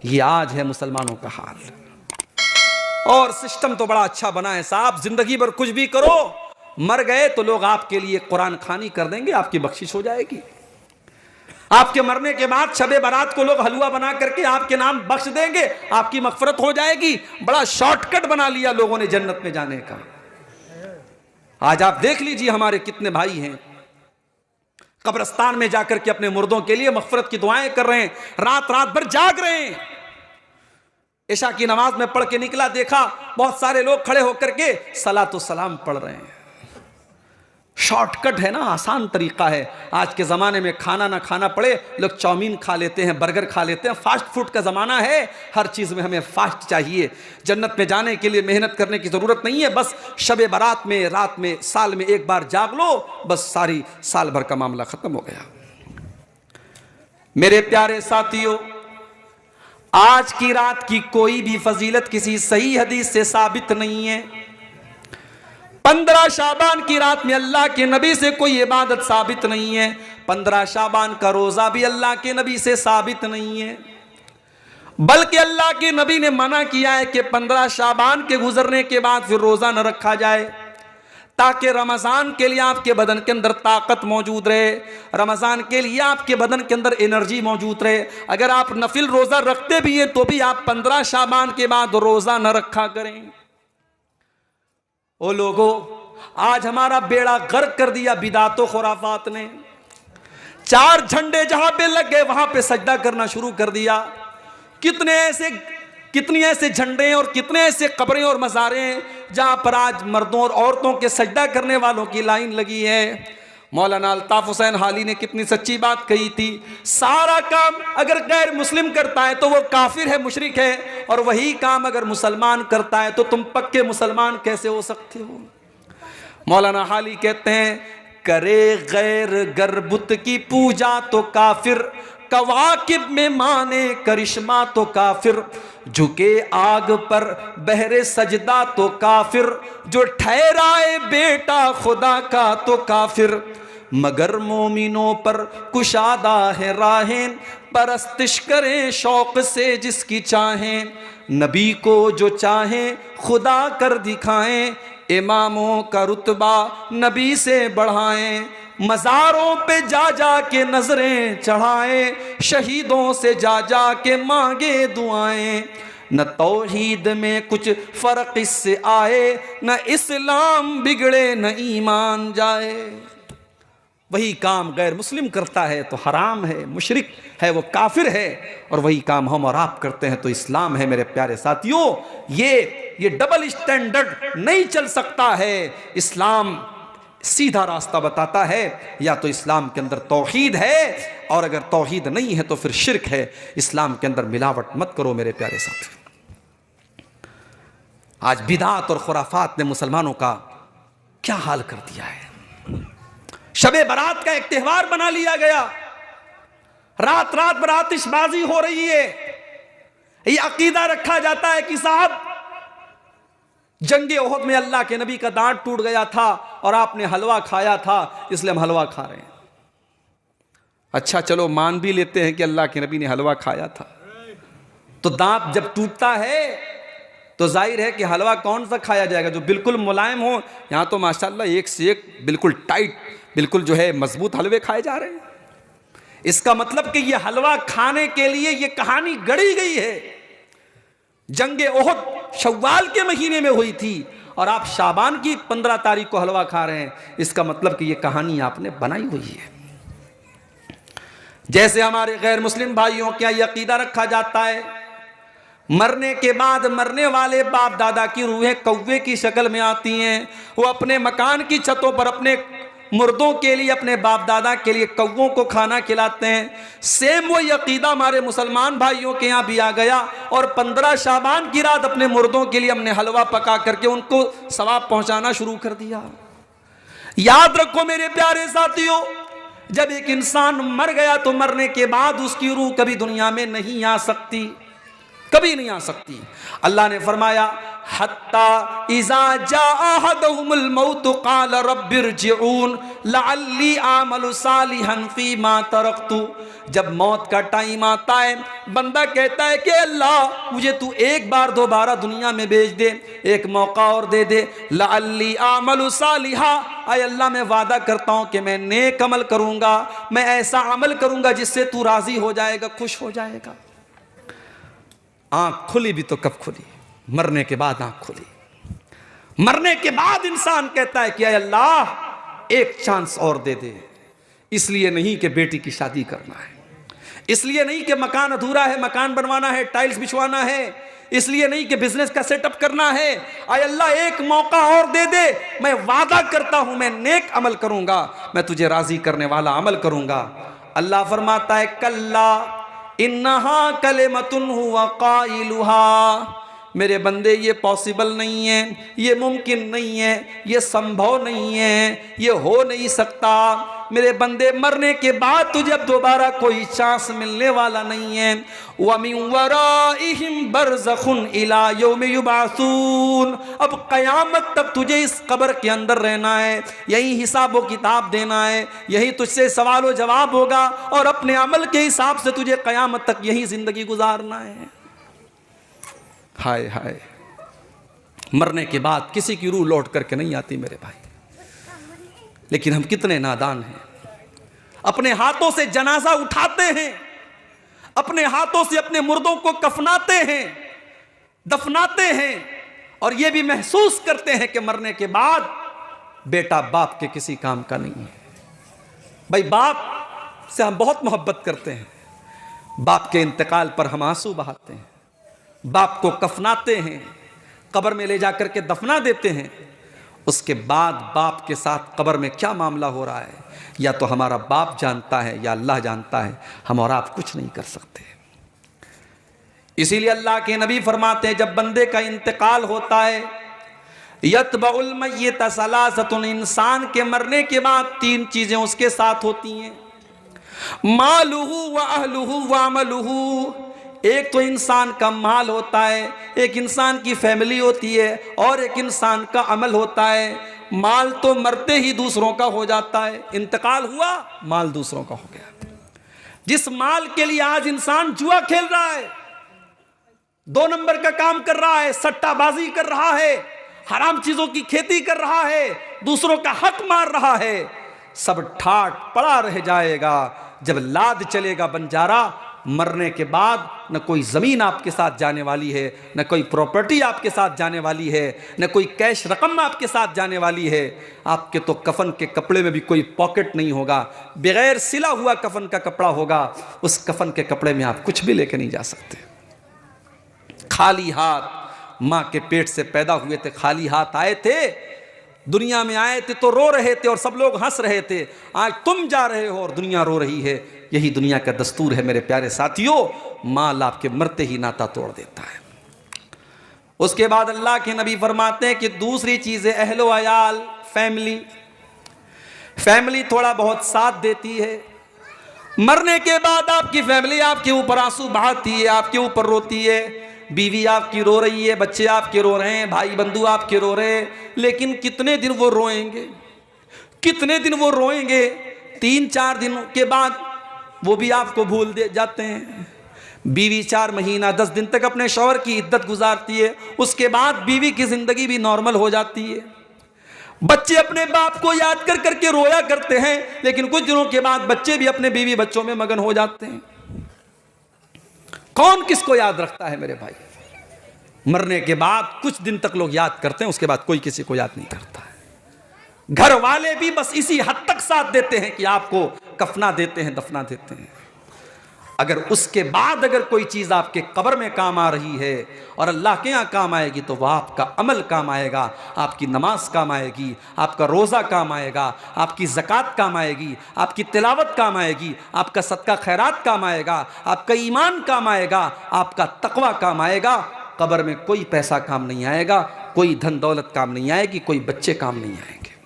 ये आज है मुसलमानों का हाल। और सिस्टम तो बड़ा अच्छा बना है साहब, जिंदगी भर कुछ भी करो, मर गए तो लोग आपके लिए कुरान खानी कर देंगे, आपकी बख्शिश हो जाएगी। आपके मरने के बाद शबे बारात को लोग हलवा बना करके आपके नाम बख्श देंगे, आपकी मगफरत हो जाएगी। बड़ा शॉर्टकट बना लिया लोगों ने जन्नत में जाने का। आज आप देख लीजिए हमारे कितने भाई हैं कब्रिस्तान में जाकर के अपने मुर्दों के लिए मगफरत की दुआएं कर रहे हैं, रात रात भर जाग रहे हैं। इशा की नमाज में पढ़ के निकला, देखा बहुत सारे लोग खड़े होकर के सलातो सलाम पढ़ रहे हैं। शॉर्टकट है ना, आसान तरीका है। आज के ज़माने में खाना ना खाना पड़े, लोग चाउमीन खा लेते हैं, बर्गर खा लेते हैं। फास्ट फूड का ज़माना है, हर चीज़ में हमें फास्ट चाहिए। जन्नत में जाने के लिए मेहनत करने की ज़रूरत नहीं है, बस शबे बारात में रात में साल में एक बार जाग लो, बस सारी साल भर का मामला ख़त्म हो गया। मेरे प्यारे साथियों, आज की रात की कोई भी फजीलत किसी सही हदीस से साबित नहीं है। 15 शाबान की रात में अल्लाह के नबी से कोई इबादत साबित नहीं है। 15 शाबान का रोजा भी अल्लाह के नबी से साबित नहीं है, बल्कि अल्लाह के नबी ने मना किया है कि 15 शाबान के गुजरने के बाद फिर रोजा न रखा जाए, ताकि रमजान के लिए आपके बदन के अंदर ताकत मौजूद रहे, रमजान के लिए आपके बदन के अंदर एनर्जी मौजूद रहे। अगर आप नफिल रोजा रखते भी हैं तो भी आप 15 शाबान के बाद रोजा न रखा करें। ओ लोगों, आज हमारा बेड़ा गर्क कर दिया बिदातो खुराफात ने। 4 झंडे जहां पे लग गए वहां पे सजदा करना शुरू कर दिया। कितनी ऐसे झंडे और कितने ऐसे कब्रें और मज़ारें हैं जहां पर आज मर्दों और औरतों के सजदा करने वालों की लाइन लगी है। मौलाना अल्ताफ हुसैन हाली ने कितनी सच्ची बात कही थी, सारा काम अगर गैर मुस्लिम करता है तो वो काफिर है, मुशरिक है, और वही काम अगर मुसलमान करता है तो तुम पक्के मुसलमान कैसे हो सकते हो। मौलाना हाली कहते हैं, करे गैर गरबुत की पूजा तो काफिर, कवाकिब में माने करिश्मा तो काफिर, झुके आग पर बहरे सजदा तो काफिर, जो ठहराए बेटा खुदा का तो काफिर, मगर मोमिनों पर कुशादा है राहें, परस्तिश करें शौक से जिसकी चाहें, नबी को जो चाहें खुदा कर दिखाएं, इमामों का रुतबा नबी से बढ़ाएं, मज़ारों पे जा जा के नजरें चढ़ाएं, शहीदों से जा जा के मांगे दुआएं, न तौहीद में कुछ फर्क इससे आए, न इस्लाम बिगड़े न ईमान जाए। वही काम गैर मुस्लिम करता है तो हराम है, मुशरिक है, वो काफिर है, और वही काम हम और आप करते हैं तो इस्लाम है। मेरे प्यारे साथियों, ये डबल स्टैंडर्ड नहीं चल सकता है। इस्लाम सीधा रास्ता बताता है, या तो इस्लाम के अंदर तौहीद है, और अगर तौहीद नहीं है तो फिर शिर्क है। इस्लाम के अंदर मिलावट मत करो मेरे प्यारे साथी। आज बिदात और खुराफात ने मुसलमानों का क्या हाल कर दिया है। शबे बारात का एक त्यौहार बना लिया गया, रात रात भर आतिशबाजी हो रही है। ये अकीदा रखा जाता है कि साहब जंगे ओहद में अल्लाह के नबी का दांत टूट गया था और आपने हलवा खाया था, इसलिए हम हलवा खा रहे हैं। अच्छा चलो मान भी लेते हैं कि अल्लाह के नबी ने हलवा खाया था, तो दांत जब टूटता है तो जाहिर है कि हलवा कौन सा खाया जाएगा, जो बिल्कुल मुलायम हो। यहाँ तो माशाल्लाह एक से एक बिल्कुल टाइट, बिल्कुल जो है मजबूत हलवे खाए जा रहे हैं। इसका मतलब कि ये हलवा खाने के लिए ये कहानी गढ़ी गई है। जंगे ओहद शव्वाल के महीने में हुई थी और आप शाबान की 15 तारीख को हलवा खा रहे हैं, इसका मतलब कि ये कहानी आपने बनाई हुई है। जैसे हमारे गैर मुस्लिम भाइयों का यह अकीदा रखा जाता है, मरने के बाद मरने वाले बाप दादा की रूहें कौवे की शक्ल में आती हैं, वो अपने मकान की छतों पर अपने मुर्दों के लिए, अपने बाप दादा के लिए कौवों को खाना खिलाते हैं। सेम वही अकीदा हमारे मुसलमान भाइयों के यहाँ भी आ गया, और 15 शाबान की रात अपने मुर्दों के लिए हमने हलवा पका करके उनको सवाब पहुंचाना शुरू कर दिया। याद रखो मेरे प्यारे साथियों, जब एक इंसान मर गया तो मरने के बाद उसकी रूह कभी दुनिया में नहीं आ सकती। कभी नहीं आ सकती। अल्लाह ने फरमाया हत्ता इज़ा जाअ अहदहुमुल मौत क़ाल रब्बिरजिऊन लअल्ली आमलु सालिहन फ़ीमा तरक्तु। जब मौत का टाइम आता है, बंदा कहता है कि अल्लाह मुझे तू एक बार दोबारा दुनिया में भेज दे, एक मौका और दे दे। लअल्ली आमलु सालिहा, आय अल्लाह मैं वादा करता हूँ कि मैं नेक अमल करूँगा, मैं ऐसा अमल करूँगा जिससे तू राज़ी हो जाएगा, खुश हो जाएगा। आँख खुली भी तो कब खुली? मरने के बाद आँख खुली। मरने के बाद इंसान कहता है कि अय अल्लाह एक चांस और दे दे। इसलिए नहीं कि बेटी की शादी करना है, इसलिए नहीं कि मकान अधूरा है, मकान बनवाना है, टाइल्स बिछवाना है, इसलिए नहीं कि बिजनेस का सेटअप करना है। अय अल्लाह एक मौका और दे दे, मैं वादा करता हूं मैं नेक अमल करूंगा, मैं तुझे राजी करने वाला अमल करूंगा। अल्लाह फरमाता है कल्ला इन्नहा कलिमतुन हुवा काइलुहा। मेरे बंदे ये पॉसिबल नहीं है, ये मुमकिन नहीं है, ये संभव नहीं है, ये हो नहीं सकता। मेरे बंदे मरने के बाद तुझे अब दोबारा कोई चांस मिलने वाला नहीं है। व मिन वराइहिम बरज़खुन इला यौमि युबअसून। अब क़यामत तक तुझे इस कब्र के अंदर रहना है, यही हिसाब व किताब देना है, यही तुझसे सवाल व जवाब होगा और अपने अमल के हिसाब से तुझे क़यामत तक यही ज़िंदगी गुजारना है। हाय हाय, मरने के बाद किसी की रूह लौट करके नहीं आती मेरे भाई। लेकिन हम कितने नादान हैं, अपने हाथों से जनाजा उठाते हैं, अपने हाथों से अपने मुर्दों को कफनाते हैं, दफनाते हैं, और यह भी महसूस करते हैं कि मरने के बाद बेटा बाप के किसी काम का नहीं है। भाई बाप से हम बहुत मोहब्बत करते हैं, बाप के इंतकाल पर हम आंसू बहाते हैं, बाप को कफनाते हैं, कब्र में ले जाकर के दफना देते हैं। उसके बाद बाप के साथ कब्र में क्या मामला हो रहा है या तो हमारा बाप जानता है या अल्लाह जानता है, हम और आप कुछ नहीं कर सकते। इसीलिए अल्लाह के नबी फरमाते हैं जब बंदे का इंतकाल होता है, यतबउल मय्यत सलासतुन, इंसान के मरने के बाद तीन चीजें उसके साथ होती हैं, मालुहु व अहलुहु व अमलुहु। एक तो इंसान का माल होता है, एक इंसान की फैमिली होती है, और एक इंसान का अमल होता है। माल तो मरते ही दूसरों का हो जाता है, इंतकाल हुआ माल दूसरों का हो गया। जिस माल के लिए आज इंसान जुआ खेल रहा है, 2 नंबर का काम कर रहा है, सट्टाबाजी कर रहा है, हराम चीजों की खेती कर रहा है, दूसरों का हक मार रहा है, सब ठाट पड़ा रह जाएगा। जब लाद चलेगा बंजारा, मरने के बाद न कोई ज़मीन आपके साथ जाने वाली है, न कोई प्रॉपर्टी आपके साथ जाने वाली है, न कोई कैश रकम आपके साथ जाने वाली है। आपके तो कफन के कपड़े में भी कोई पॉकेट नहीं होगा, बगैर सिला हुआ कफन का कपड़ा होगा। उस कफन के कपड़े में आप कुछ भी लेके नहीं जा सकते। खाली हाथ, माँ के पेट से पैदा हुए थे, खाली हाथ आए थे, दुनिया में आए थे तो रो रहे थे और सब लोग हंस रहे थे। आज तुम जा रहे हो और दुनिया रो रही है। यही दुनिया का दस्तूर है मेरे प्यारे साथियों। माल आपके मरते ही नाता तोड़ देता है। उसके बाद अल्लाह के नबी फरमाते हैं कि दूसरी चीज़ है अहलो अयाल, फैमिली। फैमिली थोड़ा बहुत साथ देती है। मरने के बाद आपकी फैमिली आपके ऊपर आंसू बहाती है, आपके ऊपर रोती है। बीवी आपकी रो रही है, बच्चे आपके रो रहे हैं, भाई बंधु आपके रो रहे हैं, लेकिन कितने दिन वो रोएंगे, कितने दिन वो रोएंगे। 3-4 दिन के बाद वो भी आपको भूल दे जाते हैं। बीवी 4 महीना 10 दिन तक अपने शौहर की इद्दत गुजारती है, उसके बाद बीवी की जिंदगी भी नॉर्मल हो जाती है। बच्चे अपने बाप को याद कर करके रोया करते हैं, लेकिन कुछ दिनों के बाद बच्चे भी अपने बीवी बच्चों में मगन हो जाते हैं। कौन किसको याद रखता है मेरे भाई? मरने के बाद कुछ दिन तक लोग याद करते हैं, उसके बाद कोई किसी को याद नहीं करता है। घर वाले भी बस इसी हद तक साथ देते हैं कि आपको कफना देते हैं, दफना देते हैं। अगर उसके बाद अगर कोई चीज़ आपके कब्र में काम आ रही है और अल्लाह के यहाँ काम आएगी, तो वह आपका अमल काम आएगा, आपकी नमाज काम आएगी, आपका रोज़ा काम आएगा, आपकी ज़कात काम आएगी, आपकी तिलावत काम आएगी, आपका सदका खैरात काम आएगा, आपका ईमान काम आएगा, आपका तकवा काम आएगा। कब्र में कोई पैसा काम नहीं आएगा, कोई धन दौलत काम नहीं आएगी, कोई बच्चे काम नहीं आएंगे।